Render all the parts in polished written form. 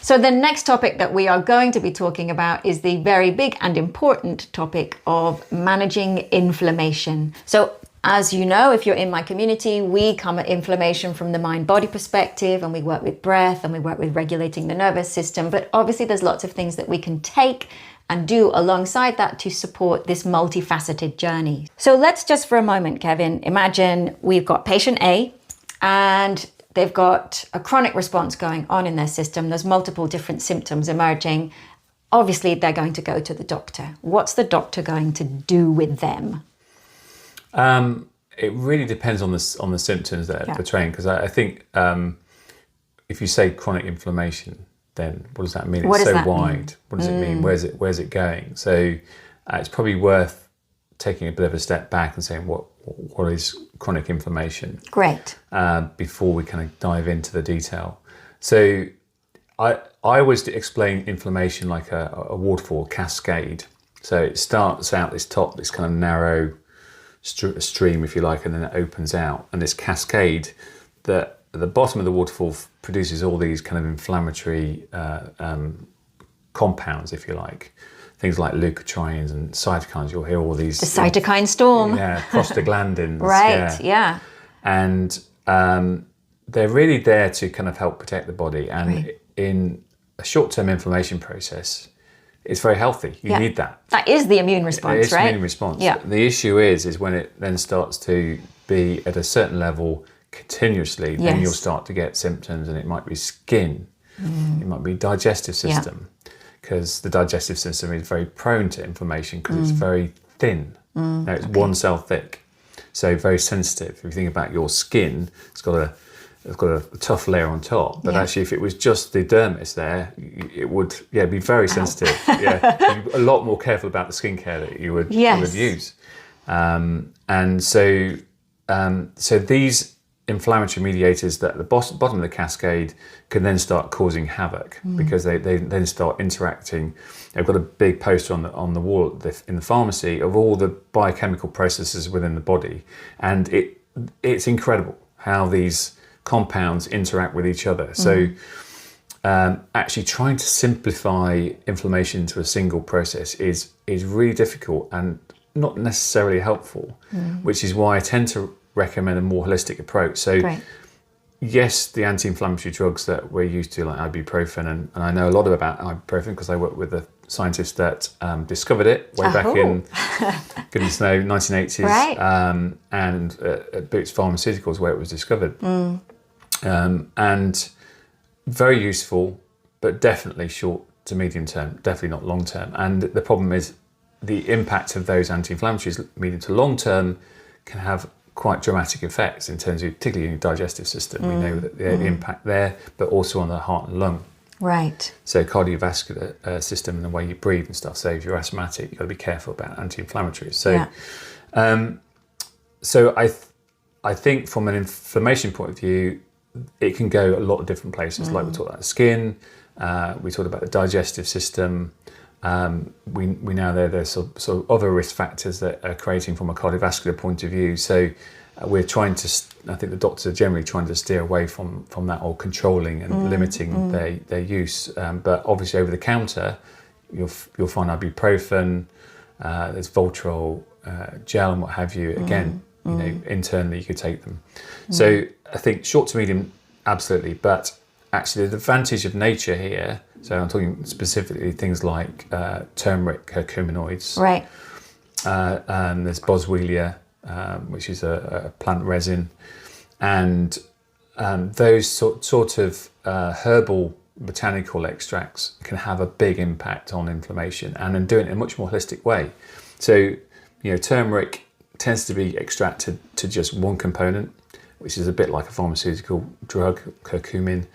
So the next topic that we are going to be talking about is the very big and important topic of managing inflammation. So as you know, if you're in my community, we come at inflammation from the mind-body perspective, and we work with breath and we work with regulating the nervous system. But obviously there's lots of things that we can take and do alongside that to support this multifaceted journey. So let's just for a moment, Kevin, imagine we've got patient A and they've got a chronic response going on in their system. There's multiple different symptoms emerging. Obviously, they're going to go to the doctor. What's the doctor going to do with them? It really depends on the symptoms that are portraying, because I think if you say chronic inflammation, then what does that mean? It's so wide. What does it mean? Where's it going? So it's probably worth taking a bit of a step back and saying what is chronic inflammation. Great. Before we kind of dive into the detail. So I always explain inflammation like a waterfall cascade. So it starts out this top, this kind of narrow stream, if you like, and then it opens out. And this cascade that at the bottom of the waterfall produces all these kind of inflammatory compounds, if you like. Things like leukotrienes and cytokines. You'll hear all these. The cytokine storm. Yeah, prostaglandins. Right, yeah. And they're really there to kind of help protect the body. And in a short-term inflammation process, it's very healthy. You need that. That is the immune response, right? It's immune response. Yeah. The issue is when it then starts to be at a certain level continuously, then you'll start to get symptoms, and it might be skin, it might be digestive system, because the digestive system is very prone to inflammation because it's very thin. Now, it's one cell thick, so very sensitive. If you think about your skin, it's got a tough layer on top, but actually if it was just the dermis there, it would be very sensitive. You'd be a lot more careful about the skincare that you would use. And so these inflammatory mediators that at the bottom of the cascade can then start causing havoc because they then start interacting. They've got a big poster on the wall in the pharmacy of all the biochemical processes within the body, and it's incredible how these compounds interact with each other. So actually trying to simplify inflammation into a single process is really difficult and not necessarily helpful, which is why I tend to recommend a more holistic approach. So yes, the anti-inflammatory drugs that we're used to, like ibuprofen, and I know a lot about ibuprofen because I work with the scientist that discovered it way back in, goodness knows, 1980s, and at Boots Pharmaceuticals where it was discovered. And very useful, but definitely short to medium term, definitely not long term. And the problem is the impact of those anti-inflammatories, medium to long term, can have quite dramatic effects in terms of, particularly in the digestive system. We know that the impact there, but also on the heart and lung. Right. So cardiovascular system and the way you breathe and stuff. So if you're asthmatic, you've got to be careful about anti-inflammatories. So, so I think from an inflammation point of view, it can go a lot of different places. Like we talked about the skin, we talked about the digestive system. We know there's sort of other risk factors that are creating from a cardiovascular point of view. So we're trying to, I think the doctors are generally trying to steer away from that, or controlling and limiting their use. But obviously over the counter, you'll find ibuprofen, there's Voltarol, gel and what have you. Again, you know, internally you could take them. So I think short to medium, absolutely. But actually the advantage of nature here, so I'm talking specifically things like turmeric, curcuminoids. Right. There's boswellia, which is a plant resin. And those sort of herbal botanical extracts can have a big impact on inflammation, and then do it in a much more holistic way. So, you know, turmeric tends to be extracted to just one component, which is a bit like a pharmaceutical drug, curcumin.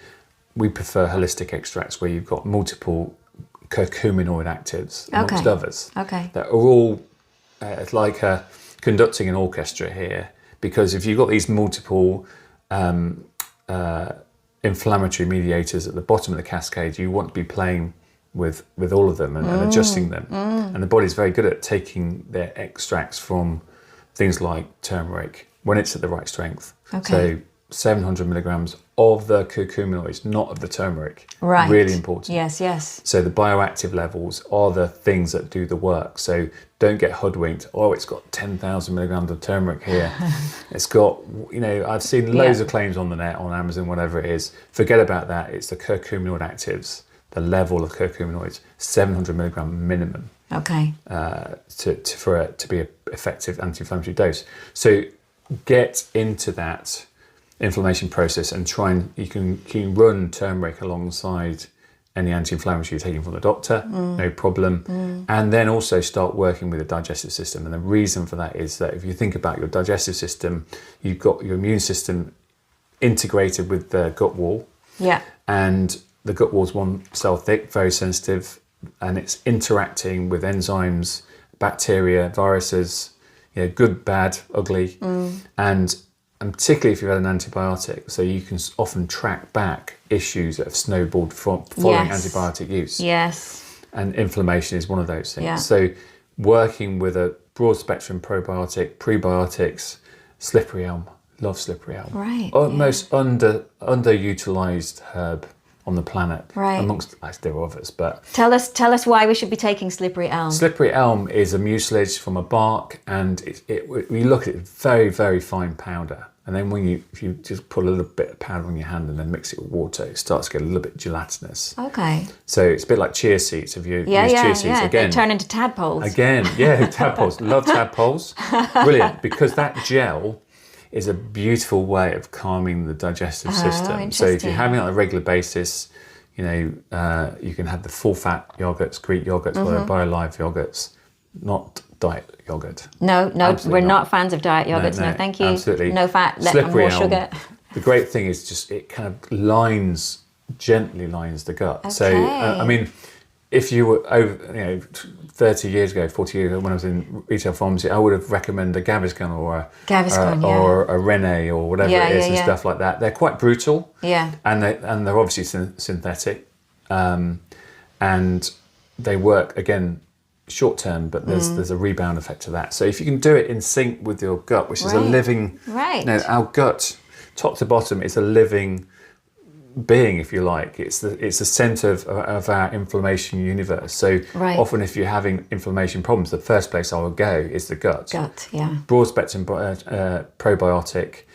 We prefer holistic extracts where you've got multiple curcuminoid actives, amongst others, that are all like conducting an orchestra here. Because if you've got these multiple inflammatory mediators at the bottom of the cascade, you want to be playing with all of them and adjusting them. And the body's very good at taking their extracts from things like turmeric when it's at the right strength. So 700 milligrams of the curcuminoids, not of the turmeric. Right. Really important. Yes, yes. So the bioactive levels are the things that do the work. So don't get hoodwinked. Oh, it's got 10,000 milligrams of turmeric here. It's got, I've seen loads of claims on the net, on Amazon, whatever it is. Forget about that. It's the curcuminoid actives, the level of curcuminoids, 700 milligram minimum. Okay. For it to be an effective anti-inflammatory dose. So get into that inflammation process and you can run turmeric alongside any anti-inflammatory you're taking from the doctor, no problem. And then also start working with the digestive system. And the reason for that is that if you think about your digestive system, you've got your immune system integrated with the gut wall. Yeah. And the gut wall's one cell thick, very sensitive, and it's interacting with enzymes, bacteria, viruses, good, bad, ugly, and particularly if you've had an antibiotic, so you can often track back issues that have snowballed following antibiotic use. Yes. And inflammation is one of those things. Yeah. So working with a broad spectrum probiotic, prebiotics, slippery elm, love slippery elm. Right. Most underutilized herb on the planet, right? Amongst, there are others, but tell us why we should be taking slippery elm. Slippery elm is a mucilage from a we look at it, very, very fine powder, and then if you just put a little bit of powder on your hand and then mix it with water, it starts to get a little bit gelatinous. Okay. So it's a bit like chia seeds. If you use chia seeds again, they turn into tadpoles. Tadpoles. Love tadpoles. Brilliant, because that gel is a beautiful way of calming the digestive system. So if you're having it on a regular basis, you can have the full fat yogurts, Greek yogurts, BioLife yogurts, not diet yogurt. No, we're not fans of diet yogurts. No, thank you. Absolutely. No fat, more sugar. The great thing is just it kind of gently lines the gut. Okay. So, if you were over, 30 years ago, 40 years ago, when I was in retail pharmacy, I would have recommended a Gaviscon or a Rene or whatever it is and stuff like that. They're quite brutal. Yeah. And they're obviously synthetic. And they work, again, short term, but there's a rebound effect to that. So if you can do it in sync with your gut, which is a living, our gut, top to bottom, is a living being, if you like. It's the center of our inflammation universe. So often if you're having inflammation problems, the first place I would go is the gut. Broad spectrum probiotic.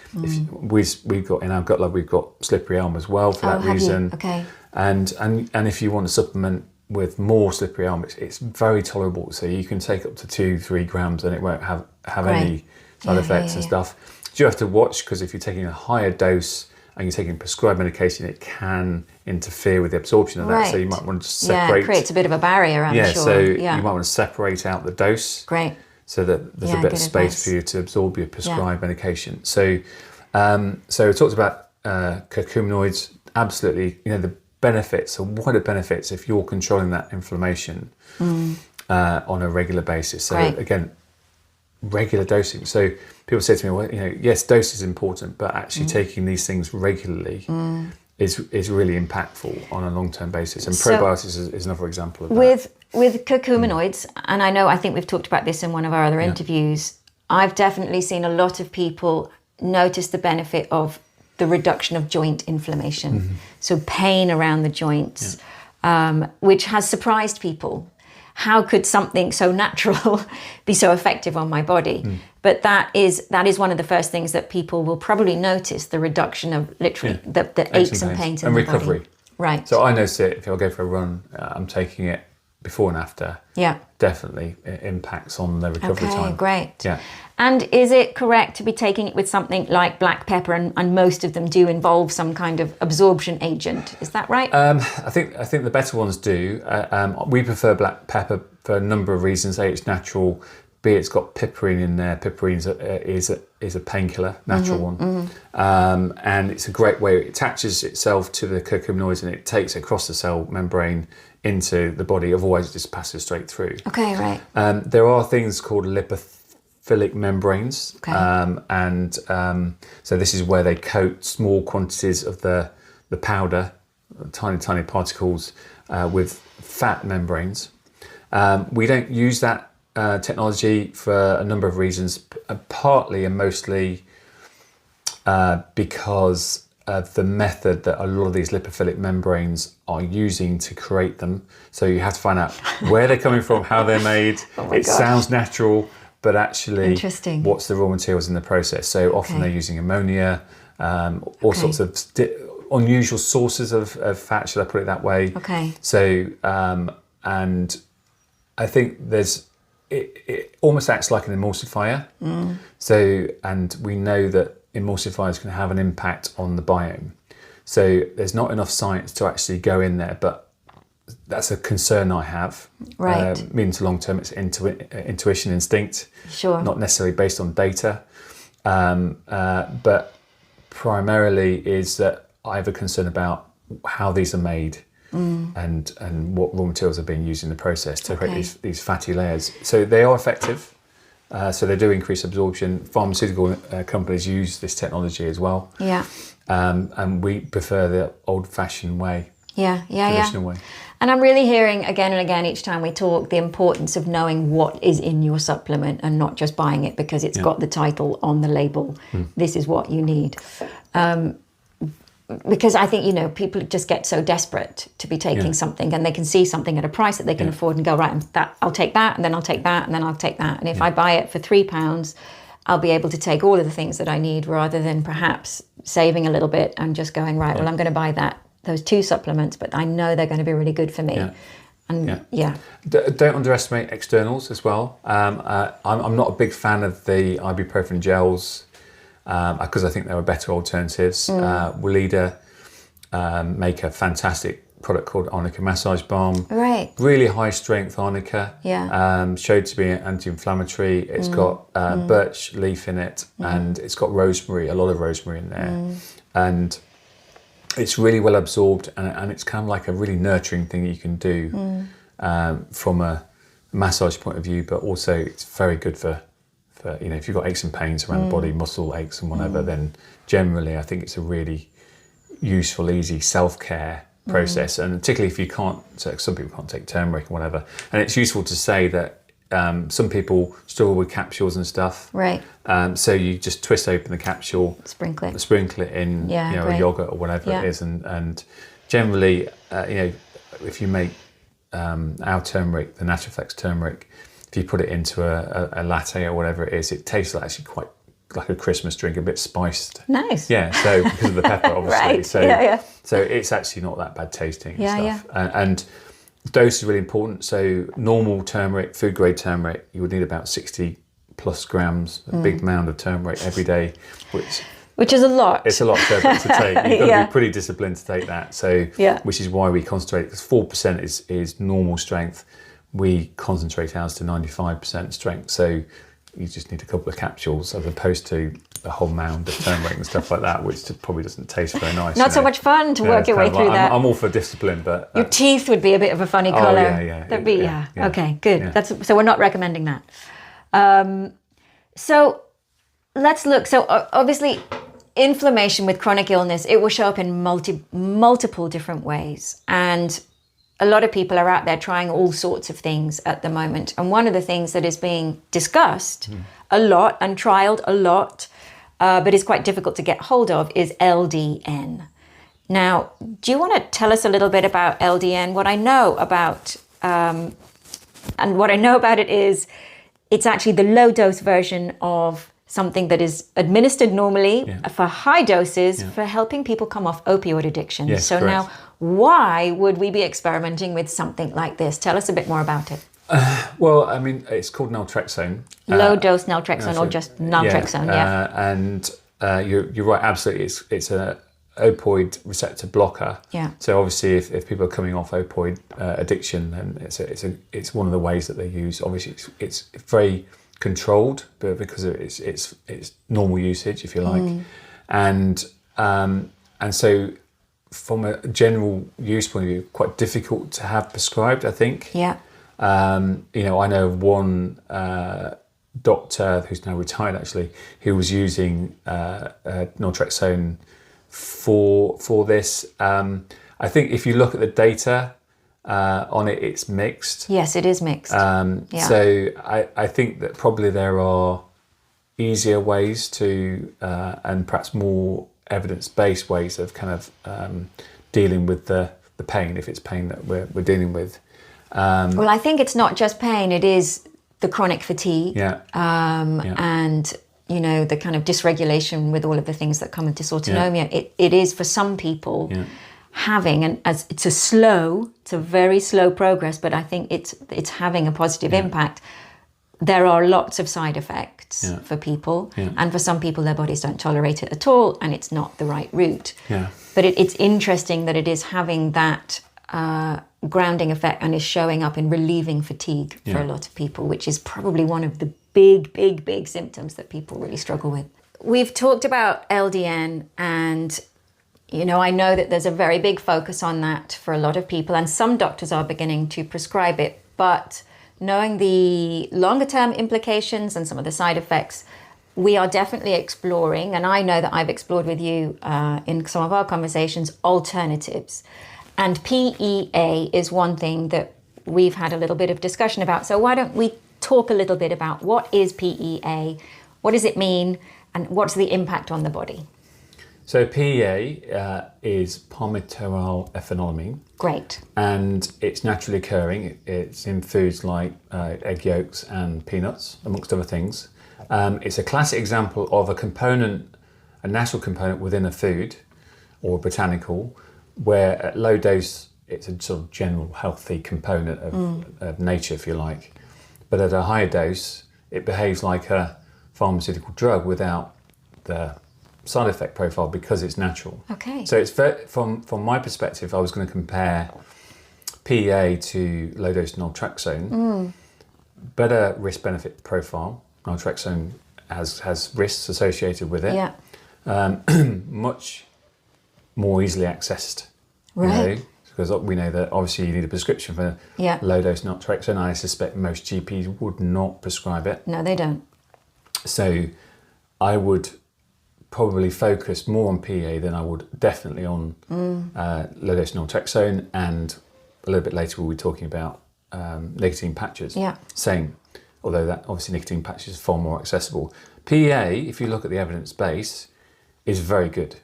We've got in our gut lab, we've got slippery elm as well for that reason. Okay. And if you want to supplement with more slippery elm, it's very tolerable. So you can take up to 2-3 grams and it won't have any side effects and stuff. You have to watch, because if you're taking a higher dose and you're taking prescribed medication, it can interfere with the absorption of that. So you might want to separate. Yeah, it creates a bit of a barrier, I'm sure. So you might want to separate out the dose. Great. So that there's a bit of space for you to absorb your prescribed medication. So we talked about curcuminoids. Absolutely, the benefits, or what are benefits if you're controlling that inflammation on a regular basis. So again, regular dosing. So people say to me, well, yes, dose is important, but actually taking these things regularly is really impactful on a long-term basis. And probiotics is another example of that. With curcuminoids, and I think we've talked about this in one of our other interviews, I've definitely seen a lot of people notice the benefit of the reduction of joint inflammation. So pain around the joints, which has surprised people. How could something so natural be so effective on my body? But that is one of the first things that people will probably notice, the reduction of literally the aches and pains in the recovery. Body. Right. So I notice it if I go for a run, I'm taking it before and after. Yeah. Definitely it impacts on the recovery time. Okay, great. Yeah. And is it correct to be taking it with something like black pepper, and most of them do involve some kind of absorption agent? Is that right? I think the better ones do. We prefer black pepper for a number of reasons. A, it's natural. B, it's got piperine in there. Piperine is a painkiller, natural one. And it's a great way. It attaches itself to the curcuminoids and it takes it across the cell membrane into the body. Otherwise, it just passes straight through. Okay, right. There are things called lipophilic membranes. Okay. So this is where they coat small quantities of the powder, tiny particles, with fat membranes. We don't use that technology for a number of reasons, partly and mostly because the method that a lot of these lipophilic membranes are using to create them. So you have to find out where they're coming from, how they're made. It sounds natural, but actually what's the raw materials in the process. So often they're using ammonia, all sorts of unusual sources of fat, should I put it that way. So, and I think it almost acts like an emulsifier. So, and we know that emulsifiers can have an impact on the biome. So there's not enough science to actually go in there, but that's a concern I have. Medium to long term, it's intuition, instinct, not necessarily based on data. But primarily is that I have a concern about how these are made and what raw materials are being used in the process to create these fatty layers. So they are effective. So they do increase absorption. Pharmaceutical companies use this technology as well. And we prefer the old-fashioned way. Traditional way. And I'm really hearing again and again each time we talk the importance of knowing what is in your supplement and not just buying it because it's got the title on the label. This is what you need. Because I think, people just get so desperate to be taking something and they can see something at a price that they can afford and go, right, I'll take that and then I'll take that and then I'll take that. And if I buy it for £3, I'll be able to take all of the things that I need rather than perhaps saving a little bit and just going, right, well, I'm going to buy those 2 supplements, but I know they're going to be really good for me. Don't underestimate externals as well. I'm not a big fan of the ibuprofen gels because I think there are better alternatives. Weleda make a fantastic product called Arnica Massage Balm. Really high strength Arnica. Showed to be anti-inflammatory. It's got birch leaf in it and it's got rosemary, a lot of rosemary in there. And it's really well absorbed and it's kind of like a really nurturing thing you can do from a massage point of view, but also it's very good for if you've got aches and pains around the body, muscle aches and whatever, then generally I think it's a really useful, easy self-care process. And particularly if you can't, so some people can't take turmeric or whatever. And it's useful to say that some people struggle with capsules and stuff. So you just twist open the capsule, sprinkle it in a yogurt or whatever it is, and generally, if you make our turmeric, the Naturaflex turmeric, if you put it into a latte or whatever it is, it tastes actually quite like a Christmas drink, a bit spiced. So because of the pepper, obviously. So it's actually not that bad tasting and stuff. And dose is really important. So normal turmeric, food grade turmeric, you would need about 60 plus grams, a big mound of turmeric every day, which is a lot. It's a lot of turmeric to take. You've got to be pretty disciplined to take that. So which is why we concentrate, because 4% is normal strength. We concentrate ours to 95% strength. So you just need a couple of capsules as opposed to a whole mound of turmeric and stuff like that, which probably doesn't taste very nice. Not so much fun to work your way through that. I'm all for discipline, but your teeth would be a bit of a funny colour. Okay, good. So we're not recommending that. So let's look. So obviously, inflammation with chronic illness, it will show up in multiple different ways, and a lot of people are out there trying all sorts of things at the moment. And one of the things that is being discussed a lot and trialed a lot, but is quite difficult to get hold of, is LDN. Now, do you want to tell us a little bit about LDN? What I know about, and what I know about it is, it's actually the low dose version of something that is administered normally for high doses for helping people come off opioid addiction. So correct. Now, why would we be experimenting with something like this? Tell us a bit more about it. Well, I mean, it's called naltrexone. Low dose naltrexone or just naltrexone, and you're right, absolutely. It's a opioid receptor blocker. So obviously, if people are coming off opioid addiction, then it's one of the ways that they use. Obviously, it's very controlled, but because of it's normal usage, if you like, and so from a general use point of view, quite difficult to have prescribed, I think. I know of one doctor who's now retired actually, who was using naltrexone for this. I think if you look at the data on it, it's mixed. Yes, it is mixed. So I think that probably there are easier ways to and perhaps more evidence-based ways of kind of dealing with the pain, if it's pain that we're dealing with. Well, I think it's not just pain, it is the chronic fatigue and, you know, the kind of dysregulation with all of the things that come with dysautonomia. It is for some people having, and as it's a very slow progress, but I think it's having a positive impact. There are lots of side effects for people, and for some people their bodies don't tolerate it at all, and it's not the right route. But it's interesting that it is having that grounding effect and is showing up in relieving fatigue for a lot of people, which is probably one of the big symptoms that people really struggle with. We've talked about LDN, and you know, I know that there's a very big focus on that for a lot of people, and some doctors are beginning to prescribe it, but knowing the longer term implications and some of the side effects, we are definitely exploring, and I know that I've explored with you in some of our conversations, alternatives. And PEA is one thing that we've had a little bit of discussion about. So why don't we talk a little bit about what is PEA, what does it mean, and what's the impact on the body? So PEA is palmitoylethanolamide. Great. And it's naturally occurring. It's in foods like egg yolks and peanuts, amongst other things. It's a classic example of a natural component within a food or botanical, where at low dose it's a sort of general healthy component of nature, if you like. But at a higher dose, it behaves like a pharmaceutical drug without the side effect profile because it's natural. Okay. So it's from my perspective, I was going to compare PEA to low dose naltrexone. Better risk benefit profile. Naltrexone has risks associated with it. Much more easily accessed. Right. You know, because we know that obviously you need a prescription for low dose naltrexone. I suspect most GPs would not prescribe it. No, they don't. So I would probably focus more on PEA than I would definitely on low dose naltrexone, and a little bit later we'll be talking about nicotine patches. Same, although that obviously nicotine patches is far more accessible. PEA, if you look at the evidence base, is very good,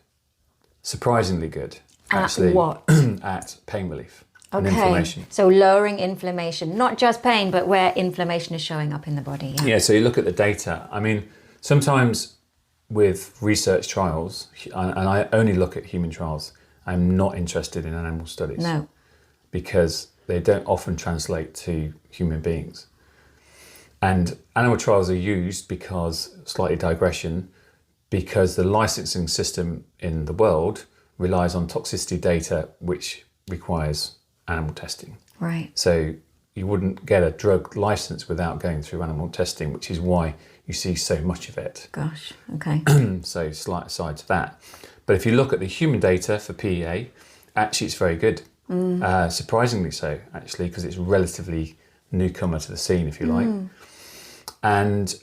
surprisingly good. Actually, at what? At pain relief and inflammation. So lowering inflammation, not just pain, but where inflammation is showing up in the body. Yeah, so you look at the data. I mean, sometimes with research trials, and I only look at human trials, I'm not interested in animal studies. No. Because they don't often translate to human beings. And animal trials are used because, slightly digression, because the licensing system in the world relies on toxicity data, which requires animal testing. Right. So you wouldn't get a drug license without going through animal testing, which is why you see so much of it. Gosh, okay. So slight aside to that. But if you look at the human data for PEA, actually it's very good. Surprisingly so, actually, because it's relatively newcomer to the scene, if you like. And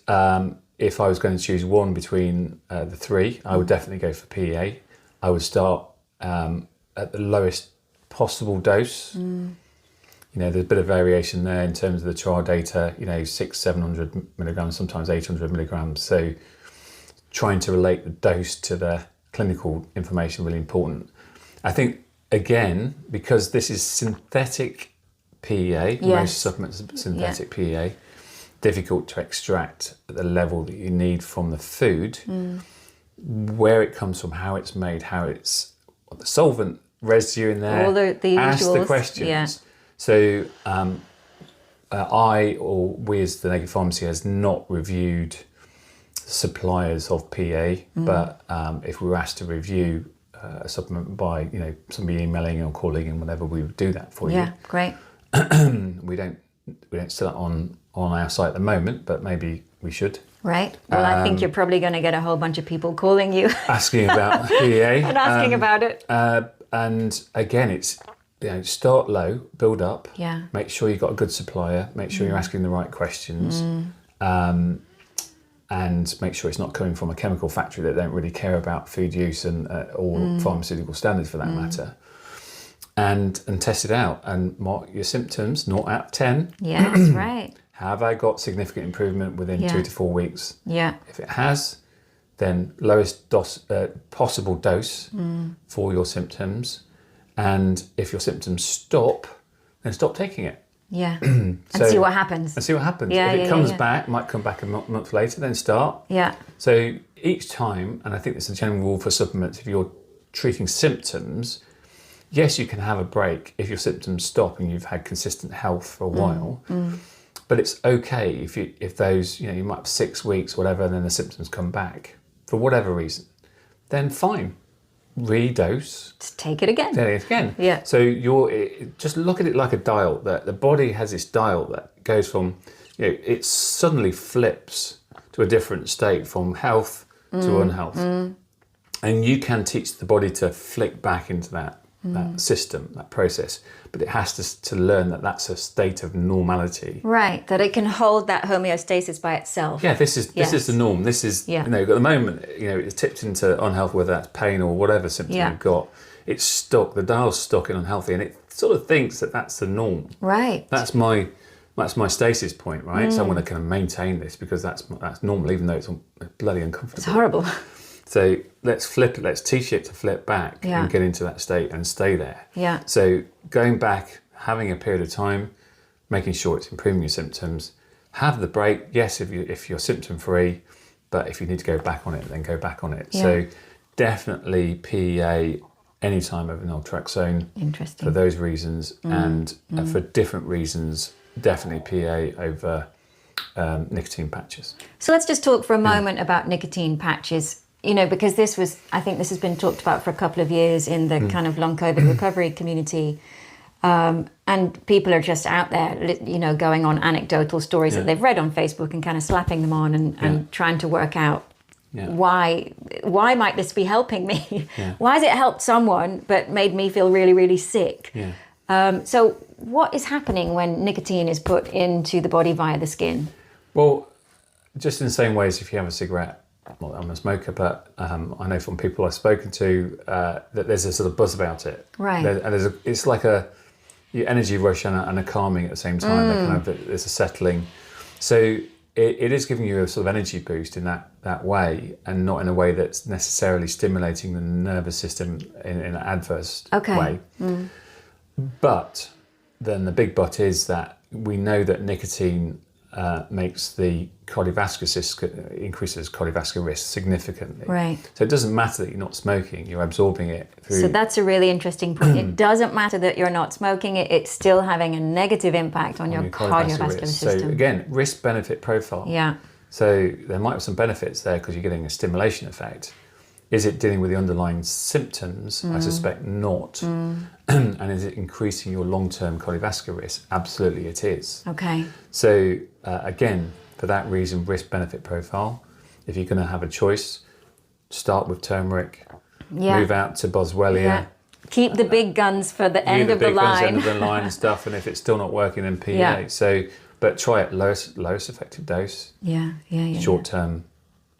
if I was going to choose one between the three, I would definitely go for PEA. I would start at the lowest possible dose. You know, there's a bit of variation there in terms of the trial data, you know, 600-700 milligrams, sometimes 800 milligrams. So trying to relate the dose to the clinical information, really important. I think, again, because this is synthetic PEA, most supplements are synthetic PEA, difficult to extract at the level that you need from the food, where it comes from, how it's made, what the solvent residue in there, all the ask usuals. the questions. So we as the Naked Pharmacy has not reviewed suppliers of PEA, but if we were asked to review a supplement by, you know, somebody emailing or calling and whatever, we would do that for you. Yeah, great. We don't sell it on our site at the moment, but maybe we should. Right. Well, I think you're probably going to get a whole bunch of people calling you. Asking about PEA. And asking about it. And again, it's, you know, start low, build up. Yeah. Make sure you've got a good supplier. Make sure you're asking the right questions. And make sure it's not coming from a chemical factory that don't really care about food use and or pharmaceutical standards for that matter. And test it out and mark your symptoms, 0 out of 10. Yes, right. Have I got significant improvement within 2 to 4 weeks? Yeah. If it has, then lowest possible dose for your symptoms. And if your symptoms stop, then stop taking it. Yeah. And see what happens. And see what happens. Yeah, if it comes back, might come back a month later, then start. Yeah. So each time, and I think this is a general rule for supplements, if you're treating symptoms, yes, you can have a break if your symptoms stop and you've had consistent health for a while. But it's okay if those, you might have 6 weeks, whatever, and then the symptoms come back for whatever reason, then fine. Redose. Just take it again. Take it again. Yeah. So just look at it like a dial. That the body has this dial that goes from, it suddenly flips to a different state from health to unhealth, and you can teach the body to flick back into that system, that process, but it has to learn that that's a state of normality. Right, that it can hold that homeostasis by itself. Yeah, this is the norm. This is, at the moment, it's tipped into unhealth, whether that's pain or whatever symptom you've got. It's stuck, the dial's stuck in unhealthy, and it sort of thinks that that's the norm. Right. That's my stasis point, right? So I want to kind of maintain this because that's normal, even though it's bloody uncomfortable. It's horrible. So let's flip it, let's teach it to flip back and get into that state and stay there. Yeah. So going back, having a period of time, making sure it's improving your symptoms, have the break, yes, if you're symptom free, but if you need to go back on it, then go back on it. Yeah. So definitely PEA any time over naltrexone. Interesting. For those reasons, and for different reasons, definitely PEA over nicotine patches. So let's just talk for a moment about nicotine patches. Because I think this has been talked about for a couple of years in the kind of long COVID recovery community. And people are just out there, going on anecdotal stories that they've read on Facebook and kind of slapping them on and trying to work out why might this be helping me? Yeah. Why has it helped someone but made me feel really, really sick? Yeah. So what is happening when nicotine is put into the body via the skin? Well, just in the same way as if you have a cigarette. Well, I'm a smoker, but I know from people I've spoken to that there's a sort of buzz about it. Right. It's like a energy rush and a calming at the same time. There's a settling. So it is giving you a sort of energy boost in that way, and not in a way that's necessarily stimulating the nervous system in an adverse way. But then the big but is that we know that nicotine makes the increases cardiovascular risk significantly. Right. So it doesn't matter that you're not smoking, you're absorbing it through... So that's a really interesting point. It doesn't matter that you're not smoking it, it's still having a negative impact on your cardiovascular system. So again, risk-benefit profile. Yeah. So there might be some benefits there because you're getting a stimulation effect. Is it dealing with the underlying symptoms? I suspect not. And is it increasing your long-term cardiovascular risk? Absolutely it is. Okay. So again, for that reason, risk-benefit profile. If you're going to have a choice, start with turmeric, move out to boswellia. Yeah. Keep the big guns for the end of the line. End of the line and stuff, and if it's still not working, then PEA. Yeah. So, but try it lowest effective dose. Yeah. Short term,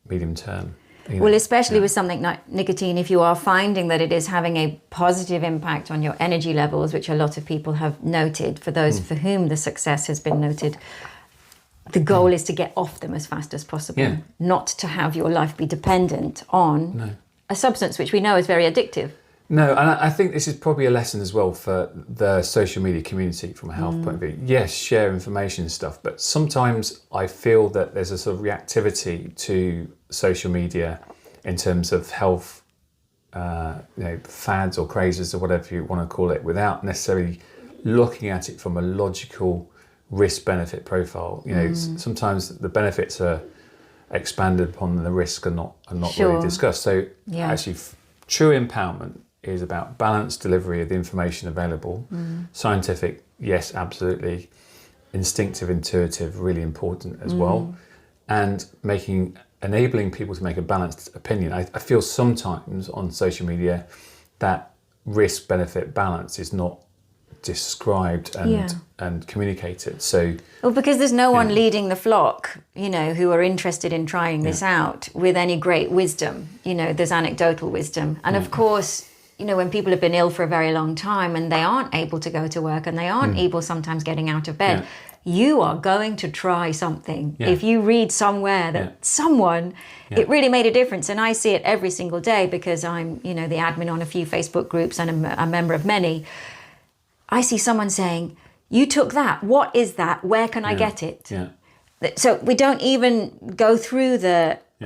medium term. Well, especially with something like nicotine, if you are finding that it is having a positive impact on your energy levels, which a lot of people have noted, for those for whom the success has been noted, the goal is to get off them as fast as possible, not to have your life be dependent on a substance which we know is very addictive. No, and I think this is probably a lesson as well for the social media community from a health point of view. Yes, share information and stuff, but sometimes I feel that there's a sort of reactivity to social media in terms of health, fads or crazes or whatever you want to call it, without necessarily looking at it from a logical risk-benefit profile. Sometimes the benefits are expanded upon, and the risks are not really discussed. So actually, true empowerment is about balanced delivery of the information available. Scientific, yes, absolutely. Instinctive, intuitive, really important as well. And enabling people to make a balanced opinion. I feel sometimes on social media that risk-benefit balance is not described and communicated. So, because there's no one leading the flock, who are interested in trying this out with any great wisdom. There's anecdotal wisdom. And of course, when people have been ill for a very long time and they aren't able to go to work and they aren't able sometimes getting out of bed, you are going to try something. Yeah. If you read somewhere that someone, it really made a difference. And I see it every single day because I'm, you know, the admin on a few Facebook groups and a member of many. I see someone saying, you took that. What is that? Where can I get it? Yeah. So we don't even go through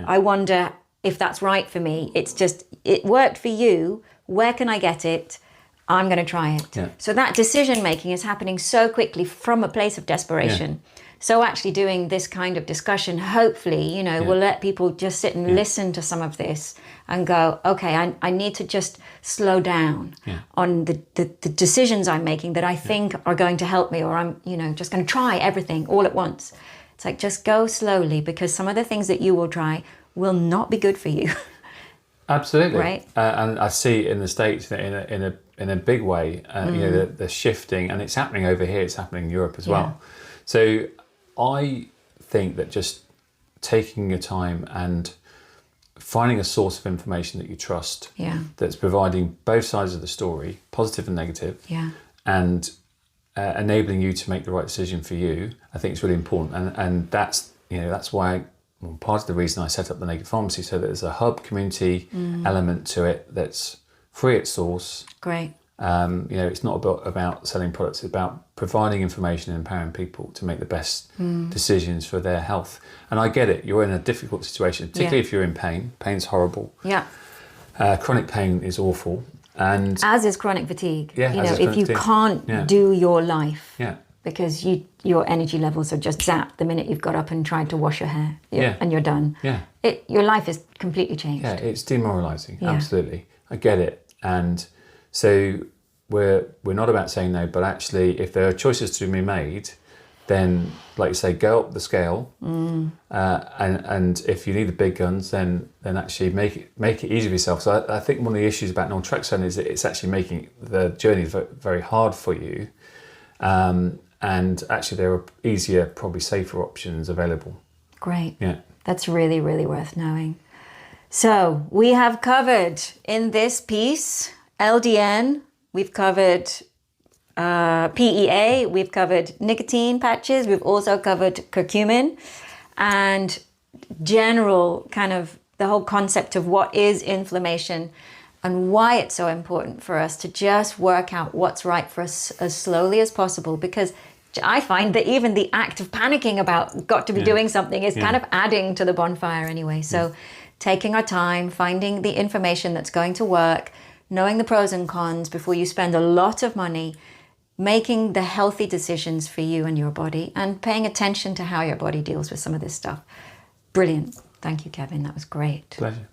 I wonder if that's right for me. It's just, it worked for you. Where can I get it? I'm going to try it. Yeah. So that decision making is happening so quickly from a place of desperation. Yeah. So actually doing this kind of discussion, hopefully, you know, will let people just sit and listen to some of this and go, okay, I need to just slow down on the decisions I'm making that I think are going to help me, or I'm, you know, just going to try everything all at once. It's like, just go slowly, because some of the things that you will try will not be good for you. Absolutely. Right. And I see in the States in a big way, you know, the shifting, and it's happening over here, it's happening in Europe as well. So I think that just taking your time and finding a source of information that you trust, that's providing both sides of the story, positive and negative, and enabling you to make the right decision for you, I think is really important. And that's, you know, that's why part of the reason I set up the Naked Pharmacy, so that there's a hub community element to it that's free at source. Great. You know, it's not about selling products, it's about providing information and empowering people to make the best decisions for their health. And I get it, you're in a difficult situation, particularly if you're in pain. Pain's horrible. Yeah. Chronic pain is awful. And as is chronic fatigue. Yeah, you know, if you can't do your life. Because your energy levels are just zapped the minute you've got up and tried to wash your hair, and you're done. Your life is completely changed. Yeah, it's demoralising. Absolutely, I get it. And so we're not about saying no, but actually, if there are choices to be made, then, like you say, go up the scale. And if you need the big guns, then actually make it easy for yourself. So I think one of the issues about naltrexone is that it's actually making the journey very hard for you. And actually there are easier, probably safer options available. Great. Yeah. That's really, really worth knowing. So we have covered in this piece, LDN, we've covered PEA, we've covered nicotine patches, we've also covered curcumin, and general kind of the whole concept of what is inflammation and why it's so important for us to just work out what's right for us as slowly as possible, because I find that even the act of panicking about got to be doing something is kind of adding to the bonfire anyway. So taking our time, finding the information that's going to work, knowing the pros and cons before you spend a lot of money, making the healthy decisions for you and your body, and paying attention to how your body deals with some of this stuff. Brilliant. Thank you, Kevin. That was great. Pleasure.